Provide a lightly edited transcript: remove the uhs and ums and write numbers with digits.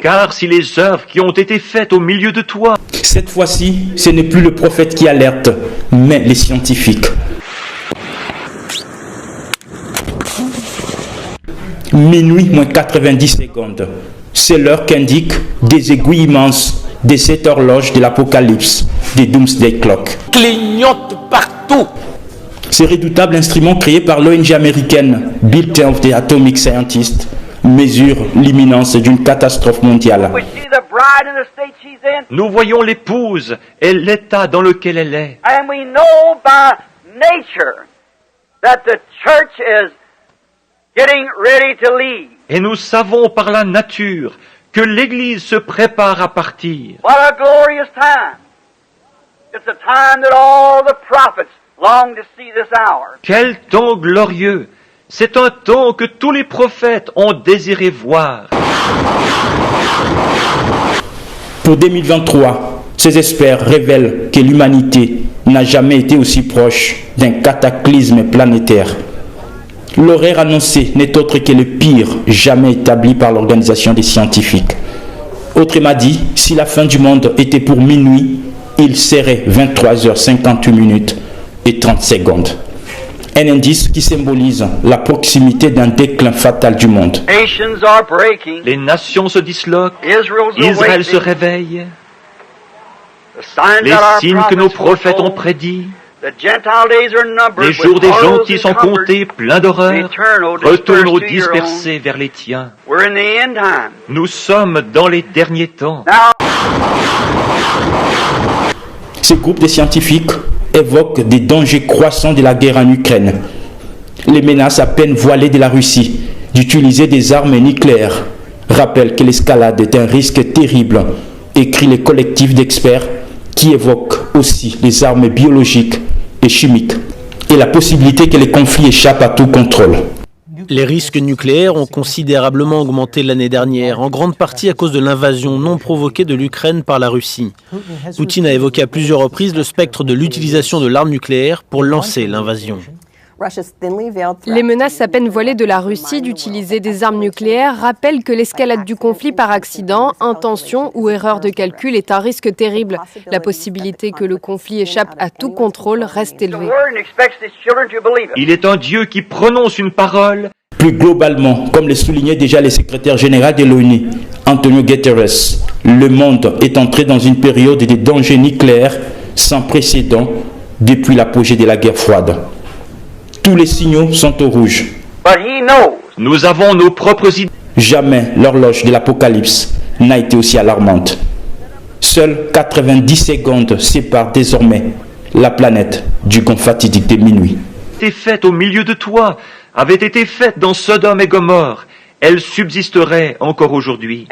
Car si les œuvres qui ont été faites au milieu de toi... Cette fois-ci, ce n'est plus le prophète qui alerte, mais les scientifiques. Minuit moins 90 secondes. C'est l'heure qu'indiquent des aiguilles immenses de cette horloge de l'Apocalypse, des Doomsday Clock. Clignote partout. Ce redoutable instrument créé par l'ONG américaine Built of the Atomic Scientists mesure l'imminence d'une catastrophe mondiale. Nous voyons l'épouse et l'état dans lequel elle est. And we know by nature that the church is getting ready to leave. Et nous savons par la nature que l'Église se prépare à partir. What a glorious time. It's a time that all the prophets long to see this hour. Quel temps glorieux! C'est un temps que tous les prophètes ont désiré voir. Pour 2023, ces experts révèlent que l'humanité n'a jamais été aussi proche d'un cataclysme planétaire. L'horaire annoncé n'est autre que le pire jamais établi par l'organisation des scientifiques. Autrement dit, si la fin du monde était pour minuit, il serait 23h58 et 30 secondes. Un indice qui symbolise la proximité d'un déclin fatal du monde. Les nations se disloquent, Israël se réveille. Les signes que nos prophètes ont prédits, les jours des gentils sont comptés, pleins d'horreur, retournons dispersés vers les tiens. Nous sommes dans les derniers temps. Ce groupe de scientifiques évoque des dangers croissants de la guerre en Ukraine. Les menaces à peine voilées de la Russie d'utiliser des armes nucléaires rappellent que l'escalade est un risque terrible, écrit le collectif d'experts qui évoque aussi les armes biologiques et chimiques et la possibilité que les conflits échappent à tout contrôle. Les risques nucléaires ont considérablement augmenté l'année dernière, en grande partie à cause de l'invasion non provoquée de l'Ukraine par la Russie. Poutine a évoqué à plusieurs reprises le spectre de l'utilisation de l'arme nucléaire pour lancer l'invasion. Les menaces à peine voilées de la Russie d'utiliser des armes nucléaires rappellent que l'escalade du conflit par accident, intention ou erreur de calcul est un risque terrible. La possibilité que le conflit échappe à tout contrôle reste élevée. Il est un Dieu qui prononce une parole. Plus globalement, comme le soulignait déjà le secrétaire général de l'ONU, Antonio Guterres, le monde est entré dans une période de danger nucléaire sans précédent depuis l'apogée de la guerre froide. Tous les signaux sont au rouge. Nous avons nos propres idées. Jamais l'horloge de l'Apocalypse n'a été aussi alarmante. Seules 90 secondes séparent désormais la planète du gond fatidique de minuit. Faite au milieu de toi, avait été faite dans Sodome et Gomorrhe. Elle subsisterait encore aujourd'hui.